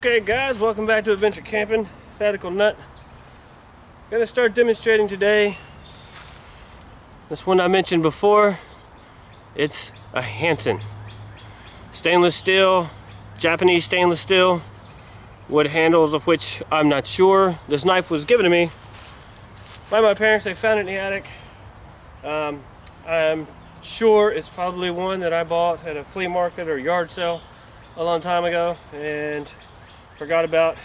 Okay guys, welcome back to Adventure Camping. Tactical Nut. Gonna start demonstrating today. This one I mentioned before. It's a Hanson. Stainless steel, Japanese stainless steel. Wood handles of which I'm not sure. This knife was given to me by my parents. They found it in the attic. I'm sure it's probably one that I bought at a flea market or yard sale a long time ago and forgot about.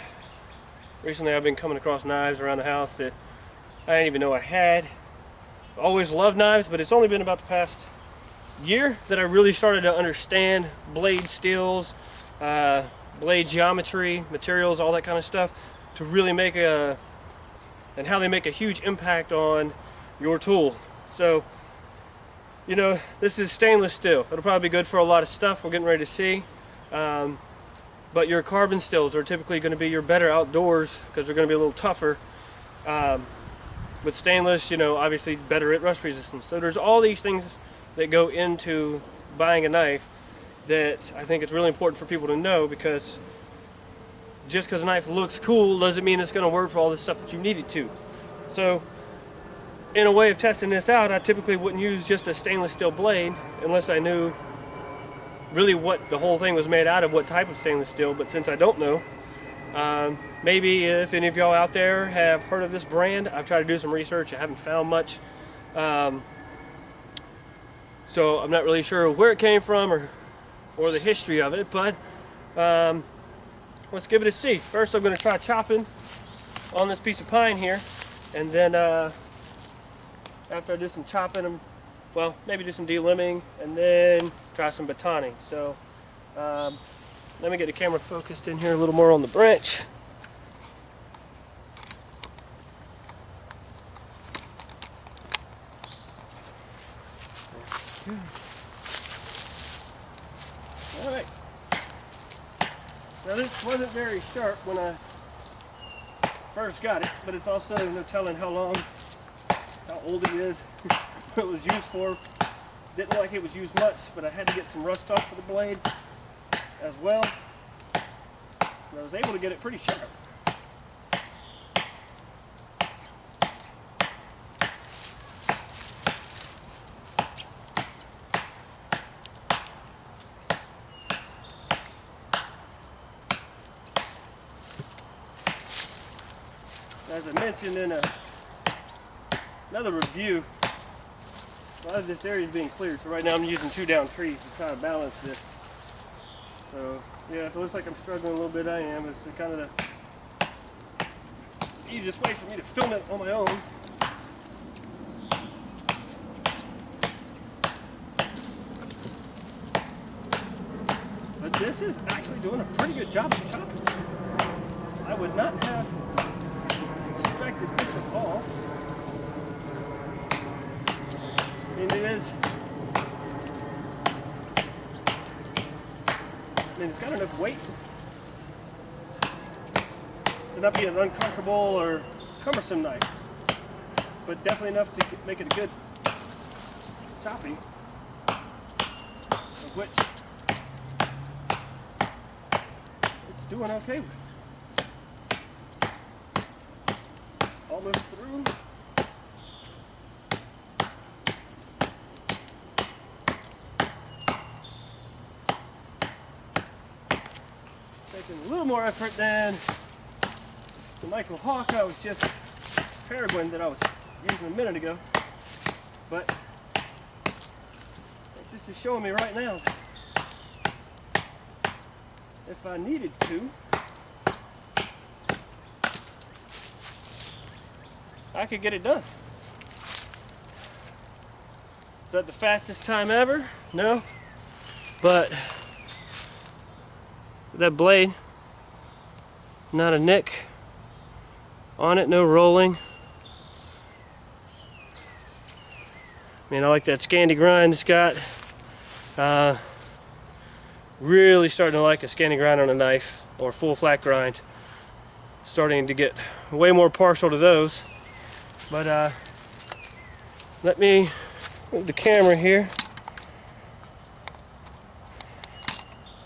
Recently I've been coming across knives around the house that I didn't even know I had. I've always loved knives, but it's only been about the past year that I really started to understand blade steels, blade geometry, materials, all that kind of stuff, to really make and how they make a huge impact on your tool. So, you know, this is stainless steel. It'll probably be good for a lot of stuff we're getting ready to see. But your carbon steels are typically going to be your better outdoors because they're going to be a little tougher. With stainless, you know, obviously better at rust resistance. So there's all these things that go into buying a knife that I think it's really important for people to know, because just because a knife looks cool doesn't mean it's going to work for all the stuff that you need it to. So in a way of testing this out, I typically wouldn't use just a stainless steel blade unless I knew really what the whole thing was made out of, what type of stainless steel. But since I don't know, maybe if any of y'all out there have heard of this brand, I've tried to do some research. I haven't found much, so I'm not really sure where it came from or the history of it, but let's give it a see. First I'm going to try chopping on this piece of pine here, and then after I do some chopping, well, maybe do some delimbing and then try some batoning. So let me get the camera focused in here a little more on the branch. Alright. Now this wasn't very sharp when I first got it, but it's also no telling how old it is. What it was used for. Didn't look like it was used much, but I had to get some rust off of the blade as well. And I was able to get it pretty sharp. As I mentioned in another review, a lot of this area is being cleared, so right now I'm using 2 down trees to try to balance this. So yeah, if it looks like I'm struggling a little bit, I am. It's kind of the easiest way for me to film it on my own. But this is actually doing a pretty good job of chopping. I would not have expected this at all. I mean, it's got enough weight to not be an uncomfortable or cumbersome knife, but definitely enough to make it a good chopping, of which it's doing okay with. Almost through. Taking a little more effort than the Michael Hawk I was just Peregrine that I was using a minute ago, but I think this is showing me right now if I needed to, I could get it done. Is that the fastest time ever? No, but that blade, not a nick on it, no rolling. Man, I like that Scandi grind it's got. Really starting to like a Scandi grind on a knife, or full flat grind. Starting to get way more partial to those. But let me move the camera here.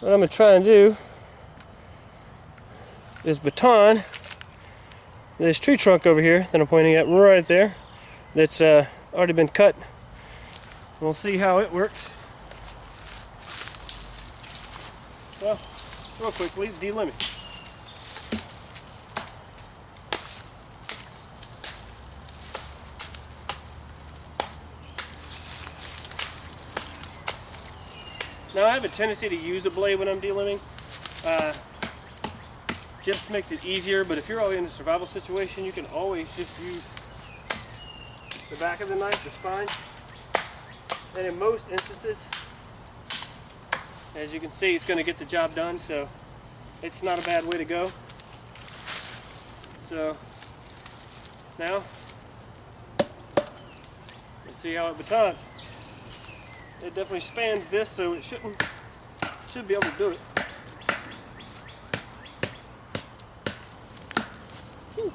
What I'm going to try and do this baton, this tree trunk over here that I'm pointing at right there, that's already been cut. We'll see how it works. Well, real quickly, delimit. Now I have a tendency to use the blade when I'm delimbing. Just makes it easier, but if you're always in a survival situation, you can always just use the back of the knife, the spine. And in most instances, as you can see, it's going to get the job done, so it's not a bad way to go. So now, let's see how it batons. It definitely spans this, so it should be able to do it. Whew.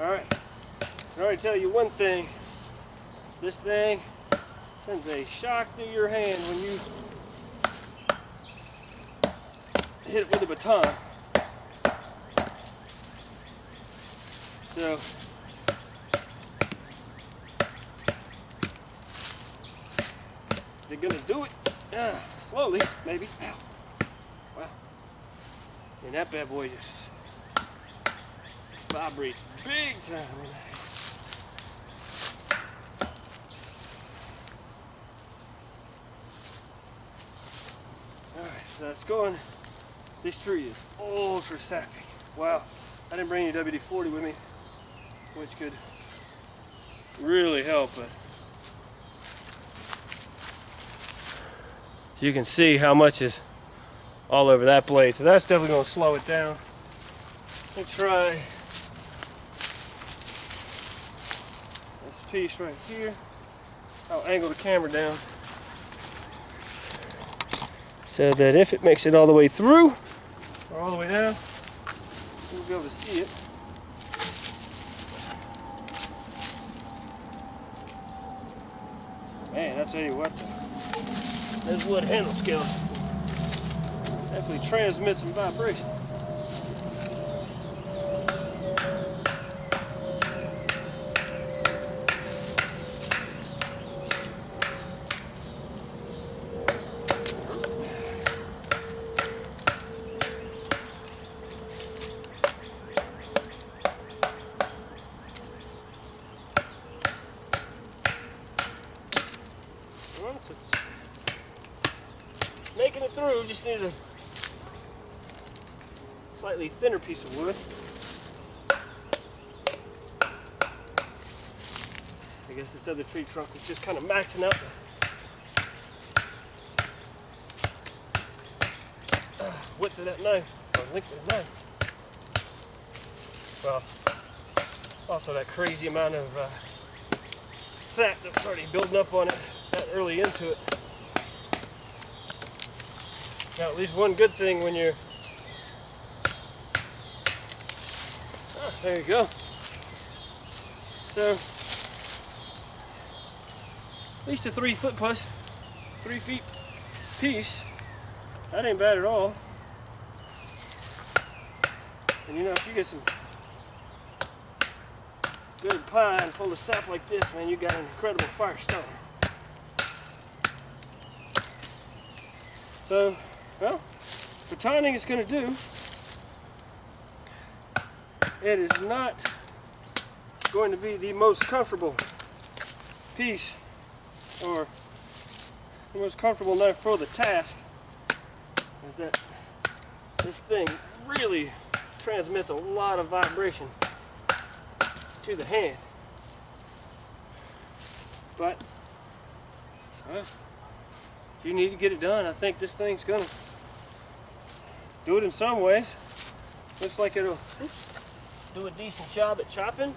Alright, I can already tell you one thing. This thing sends a shock through your hand when you hit it with a baton. So, is it gonna do it? Slowly, maybe. Ow. Wow. And that bad boy just vibrates big time. Alright, so that's going. This tree is ultra sappy. Wow. I didn't bring any WD-40 with me, which could really help, but you can see how much is all over that blade. So that's definitely going to slow it down. Let's try this piece right here. I'll angle the camera down so that if it makes it all the way through or all the way down, we'll be able to see it. Man, I'll tell you what, those wood handle scales definitely transmit some vibration. Making it through, just need a slightly thinner piece of wood. I guess this other tree trunk was just kind of maxing out the width of that knife, or length of the knife. Well, also that crazy amount of sap that's already building up on it that early into it. Now, at least one good thing when you're... there you go. So, at least a 3 foot plus 3 feet piece. That ain't bad at all. And you know, if you get some good pine full of sap like this, man, you got an incredible fire starter. So, well, batoning is going to do. It is not going to be the most comfortable piece or the most comfortable knife for the task, is that this thing really transmits a lot of vibration to the hand. But if you need to get it done, I think this thing's gonna do it in some ways. Looks like it'll do a decent job at chopping.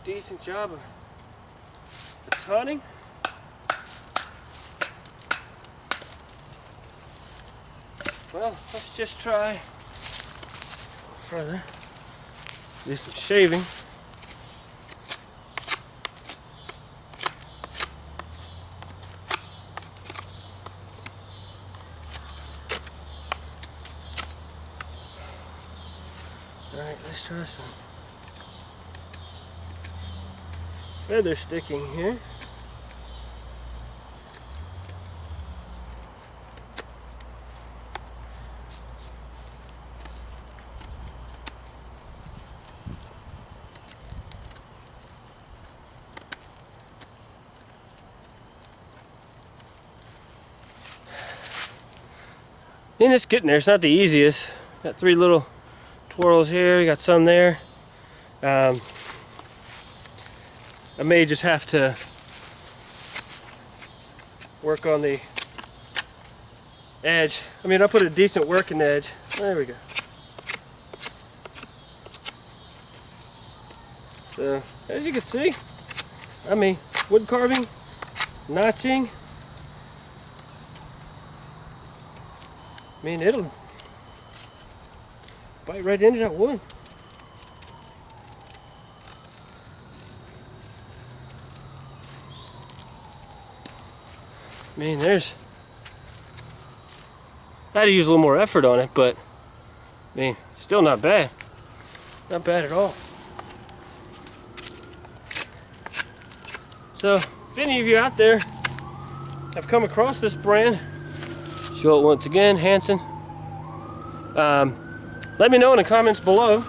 Decent job of batoning. well, let's just try further. Do some shaving. Alright, let's try some feather sticking here. And it's getting there. It's not the easiest. Got 3 little twirls here. You got some there. I may just have to work on the edge. I mean, I put a decent working edge. There we go. So, as you can see, I mean, wood carving, notching. I mean, it'll bite right into that wood. I mean, I had to use a little more effort on it, but I mean, still not bad. Not bad at all. So, if any of you out there have come across this brand, show it once again, Hanson. Let me know in the comments below.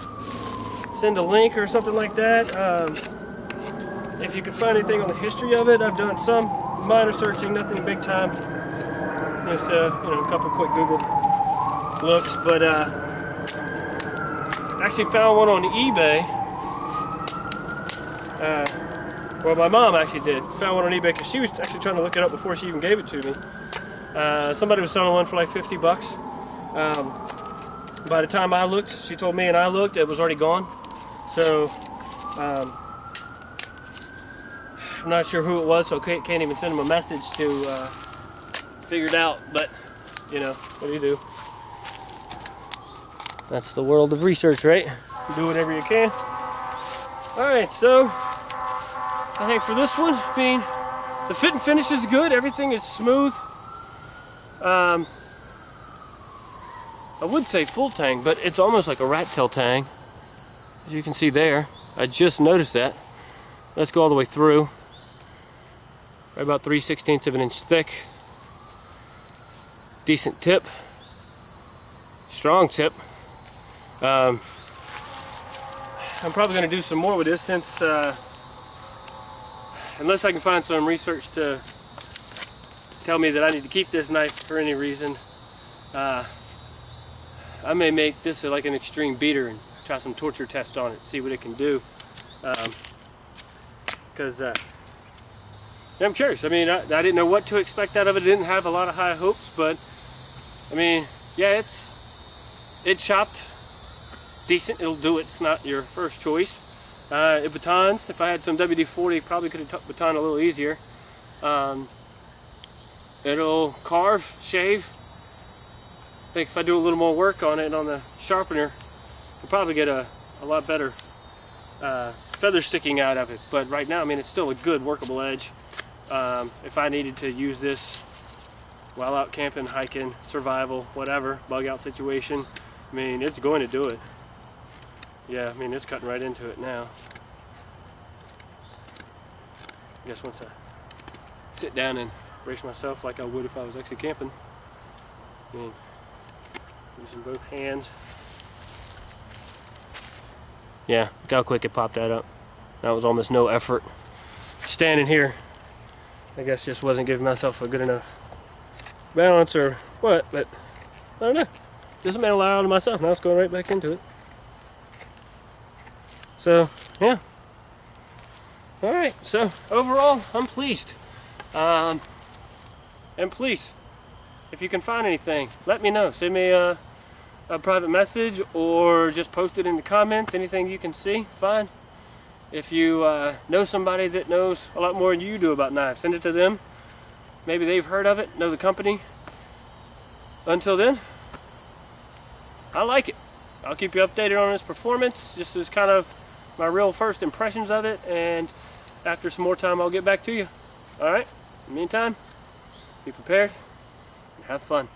Send a link or something like that. If you could find anything on the history of it, I've done some minor searching, nothing big time. Just a couple quick Google looks, but actually found one on eBay. Well, my mom actually did. Found one on eBay because she was actually trying to look it up before she even gave it to me. Somebody was selling one for like 50 bucks. By the time I looked, she told me and I looked, it was already gone. So, I'm not sure who it was, so I can't even send them a message to figure it out. But, what do you do? That's the world of research, right? You do whatever you can. Alright, so, I think for this one, I mean, the fit and finish is good. Everything is smooth. I would say full tang, but it's almost like a rat tail tang, as you can see there. I just noticed that. Let's go all the way through. Right about 3/16 of an inch thick. Decent tip. Strong tip. I'm probably going to do some more with this since, unless I can find some research to tell me that I need to keep this knife for any reason, I may make this like an extreme beater and try some torture tests on it, see what it can do. Because I'm curious. I mean, I didn't know what to expect out of it. I didn't have a lot of high hopes, but I mean, yeah, it's chopped decent. It'll do it. It's not your first choice. It batons. If I had some WD-40, probably could have baton a little easier. It'll carve, shave. I think if I do a little more work on it on the sharpener, I'll probably get a lot better feather sticking out of it. But right now, I mean, it's still a good workable edge. If I needed to use this while out camping, hiking, survival, whatever, bug out situation, I mean, it's going to do it. Yeah, I mean, it's cutting right into it now. I guess once I sit down and brace myself like I would if I was actually camping, I mean, using both hands. Yeah, look how quick it popped that up. That was almost no effort. Standing here, I guess just wasn't giving myself a good enough balance or what, but I don't know. Just made a lot out of myself. Now it's going right back into it. So, yeah. Alright, so overall, I'm pleased. And please, if you can find anything, let me know. Send me a private message or just post it in the comments. Anything you can see, fine. If you know somebody that knows a lot more than you do about knives, send it to them. Maybe they've heard of it, know the company. Until then, I like it. I'll keep you updated on its performance. This is kind of my real first impressions of it, and after some more time I'll get back to you. Alright, in the meantime, be prepared and have fun.